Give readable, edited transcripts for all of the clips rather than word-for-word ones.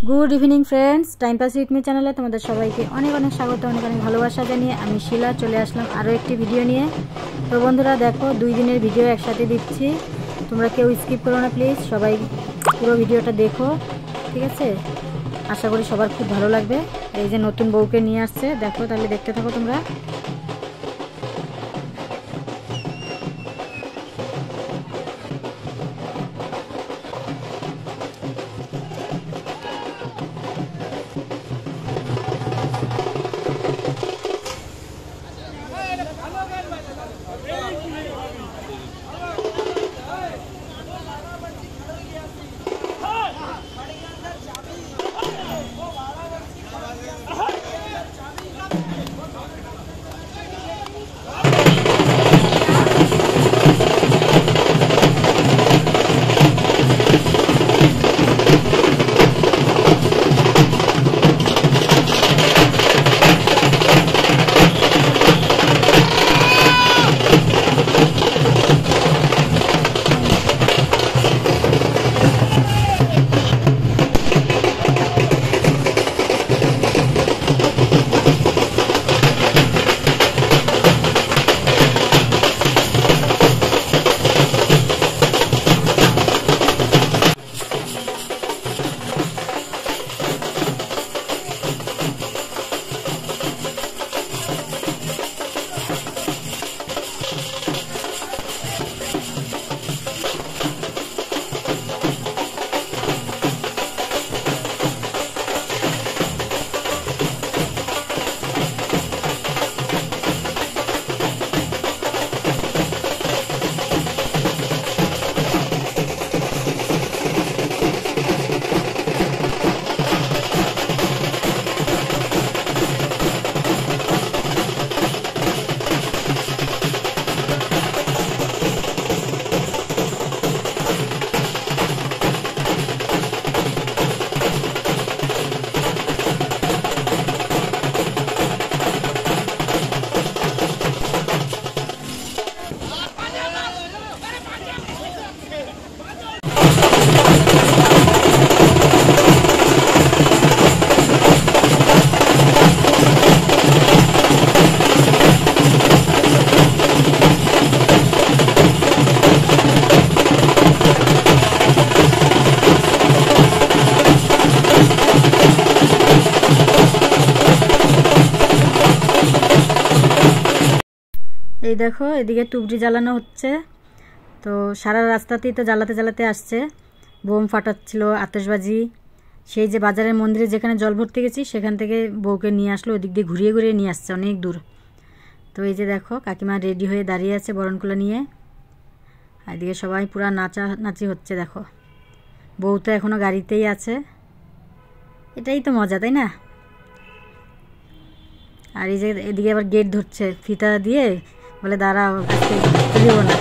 Good evening friends, time pass with me চ্যানেলে তোমাদের সবাইকে অনেক অনেক স্বাগত, অনেক অনেক ভালোবাসা জানিয়ে আমি শিলা চলে আসলাম আরও একটি ভিডিও নিয়ে। তো বন্ধুরা দেখো, 2 দিনের ভিডিও একসাথে দিচ্ছি, তোমরা কেউ স্কিপ করো না প্লিজ, সবাই পুরো ভিডিওটা দেখো, ঠিক আছে? আশা করি সবার খুব ভালো লাগবে। এই যে নতুন বউকে নিয়ে আসছে, দেখো, তাহলে দেখতে থাকো তোমরা। এই দেখো, এদিকে টুবড়ি জ্বালানো হচ্ছে। তো সারা রাস্তাতেই তো জ্বালাতে জ্বালাতে আসছে, বোম ফাটাচ্ছিল, আতশবাজি। সেই যে বাজারের মন্দিরে যেখানে জল ভরতে গেছি সেখান থেকে বউকে নিয়ে আসলো, ওই দিক দিয়ে ঘুরিয়ে ঘুরিয়ে নিয়ে আসছে অনেক দূর। তো এই যে দেখো, কাকিমা রেডি হয়ে দাঁড়িয়ে আছে বরণকুলা নিয়ে, আর এদিকে সবাই পুরা নাচানাচি হচ্ছে। দেখো, বউ তো এখনও গাড়িতেই আছে, এটাই তো মজা, তাই না? আর এই যে এদিকে আবার গেট ধরছে ফিতা দিয়ে, বলে দাঁড়াও, আজকে তুলিব না।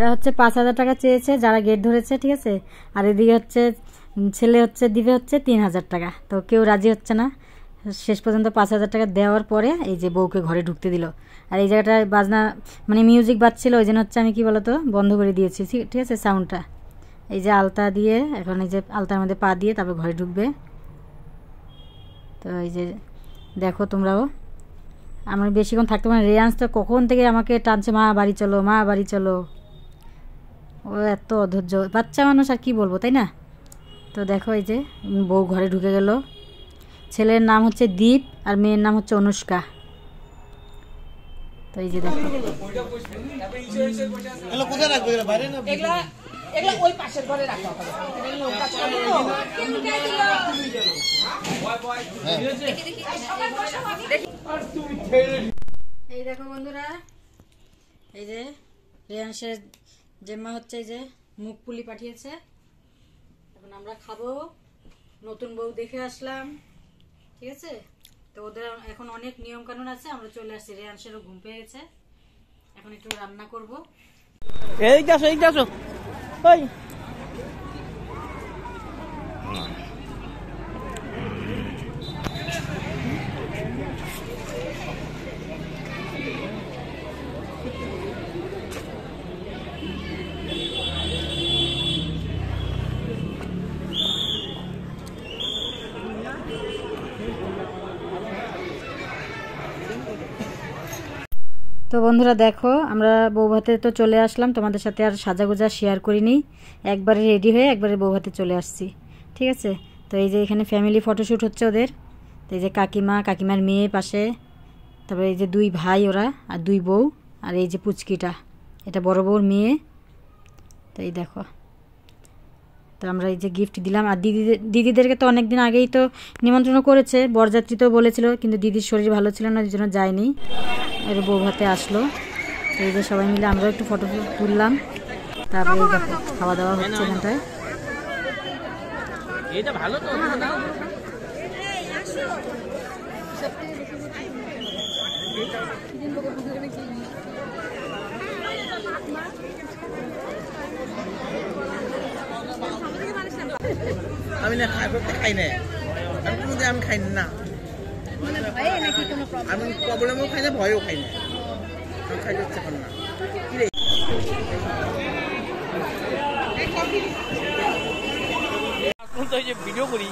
এরা হচ্ছে 5,000 টাকা চেয়েছে যারা গেট ধরেছে, ঠিক আছে। আর এদিকে হচ্ছে ছেলে হচ্ছে দিবে হচ্ছে 3,000 টাকা, তো কেউ রাজি হচ্ছে না। শেষ পর্যন্ত 5,000 টাকা দেওয়ার পরে এই যে বউকে ঘরে ঢুকতে দিল। আর এই জায়গাটায় বাজনা মানে মিউজিক বাজছিল, ওই জন্য হচ্ছে আমি কি বলতো বন্ধ করে দিয়েছি, ঠিক আছে সাউন্ডটা। এই যে আলতা দিয়ে এখন এই যে আলতার মধ্যে পা দিয়ে তারপর ঘরে ঢুকবে। তো এই যে দেখো তোমরাও, আমি বেশিক্ষণ থাকতে পারি। রেয়ান্স তো কখন থেকে আমাকে টানছে, মা বাড়ি চলো, মা বাড়ি চলো। ও এত অধৈর্য বাচ্চা মানুষ, আর কি বলবো, তাই না। তো দেখো এই যে বউ ঘরে ঢুকে গেল। ছেলের নাম হচ্ছে দীপ আর মেয়ের নাম হচ্ছে অনুষ্কা। তো এই যে দেখো এই দেখো বন্ধুরা, এই যে রেয়ান্সের জেম্মা হচ্ছে এই যে মুখ পুলি পাঠিয়েছে। এখন আমরা খাবো, নতুন বউ দেখে আসলাম, ঠিক আছে। তো ওদের এখন অনেক নিয়ম কানুন আছে, আমরা চলে আসছি। রেয়ান্সেরও ঘুম পেয়ে গেছে, এখন একটু রান্না করবো। এই যাসো ওই তো বন্ধুরা দেখো, আমরা বৌভাতে তো চলে আসলাম, তোমাদের সাথে আর সাজাগোজা শেয়ার করিনি। একবারে রেডি হয়ে একবারে বৌভাতে চলে আসছি, ঠিক আছে। তো এই যে এখানে ফ্যামিলি ফটোশ্যুট হচ্ছে ওদের। তো এই যে কাকিমার মেয়ে পাশে, তারপরে এই যে 2 ভাই ওরা, আর 2 বউ, আর এই যে পুচকিটা, এটা বড় বউর মেয়ে। তো এই দেখো, তো আমরা এই যে গিফট দিলাম। আর দিদিদেরকে তো অনেক দিন আগেই তো নিমন্ত্রণ করেছে, বরযাত্রী তো বলেছিল, কিন্তু দিদির শরীর ভালো ছিল না, ওই জন্য যায়নি। এর বৌভাতে আসলো। তো এই যে সবাই মিলে আমরাও একটু ফটো তুললাম। তারপরে দেখো খাওয়া দাওয়া হচ্ছে এখানটায়। আমি না খাই না, আমি কোনোদিন আমি খাই না, আমি প্রবলেমও খাই না, ভয়ও খাই না, আমি খাই যাচ্ছে এখন না। ভিডিও করি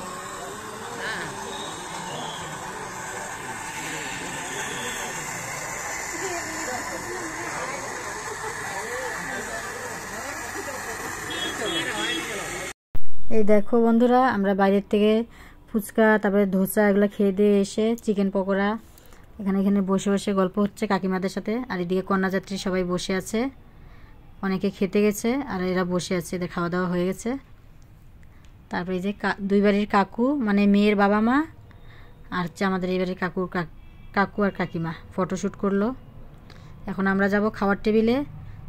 এই দেখো বন্ধুরা, আমরা বাইরের থেকে ফুচকা তারপরে ধোসা এগুলো খেয়ে দিয়ে এসে চিকেন পকোড়া এখানে বসে বসে গল্প হচ্ছে কাকিমাদের সাথে। আর এদিকে কন্যাযাত্রী সবাই বসে আছে, অনেকে খেতে গেছে আর এরা বসে আছে, এদের খাওয়া দাওয়া হয়ে গেছে। তারপরে এই যে 2 বাড়ির কাকু মানে মেয়ের বাবা মা আর হচ্ছে আমাদের এই বাড়ির কাকু আর কাকিমা ফটোশ্যুট করলো। এখন আমরা যাব খাওয়ার টেবিলে।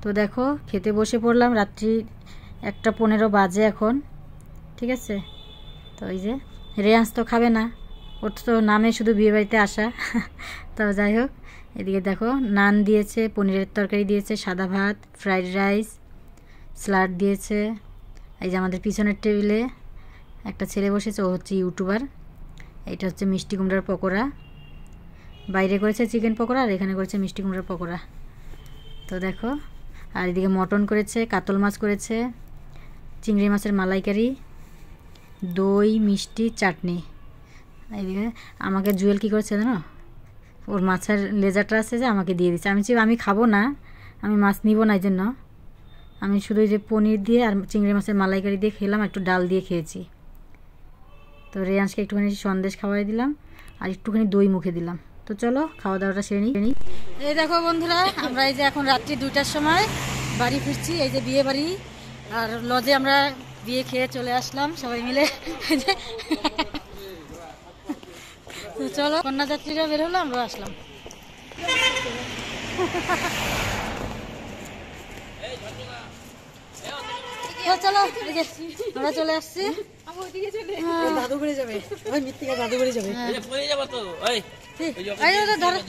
তো দেখো খেতে বসে পড়লাম, রাত্রি 1:15 বাজে এখন, ঠিক আছে। তো এই যে রেয়ান্স তো খাবে না, ওর তো নামে শুধু বিয়ে বাড়িতে আসা। তো যাই হোক, এদিকে দেখো নান দিয়েছে, পনিরের তরকারি দিয়েছে, সাদা ভাত, ফ্রাইড রাইস, স্যালাড দিয়েছে। এই যে আমাদের পিছনের টেবিলে একটা ছেলে বসেছে, ও হচ্ছে ইউটিউবার। এটা হচ্ছে মিষ্টি কুমড়ার পকোড়া, বাইরে করেছে চিকেন পকোড়া আর এখানে করেছে মিষ্টি কুমড়ার পকোড়া। তো দেখো, আর এদিকে মটন করেছে, কাতল মাছ করেছে, চিংড়ি মাছের মালাইকারি, দই, মিষ্টি, চাটনি। এইদিকে আমাকে জুয়েল কী করেছে জানো, ওর মাছের লেজারটা আছে যে আমাকে দিয়ে দিচ্ছে। আমি খাবো না, আমি মাছ নিব না, এই জন্য আমি শুধু যে পনির দিয়ে আর চিংড়ি মাছের মালাইকারি দিয়ে খেলাম, একটু ডাল দিয়ে খেয়েছি। তো রেয়ান্সকে একটুখানি সন্দেশ খাওয়াই দিলাম আর একটুখানি দই মুখে দিলাম। তো চলো খাওয়া দাওয়াটা সেরে নিই। এই দেখো বন্ধুরা, আমরা এই যে এখন রাত্রি 2টার সময় বাড়ি ফিরছি। এই যে বিয়ে বাড়ি আর লজে আমরা বিয়ে খেয়ে চলে আসলাম সবাই মিলে। তো চলো, কন্যাযাত্রীরা বের হলো, আমরা আসলাম। চলো আমরা চলে আসছি। দাদু বাড়ি যাবে, ওই মৃত্তিকা দাদু বাড়ি যাবে। ধরো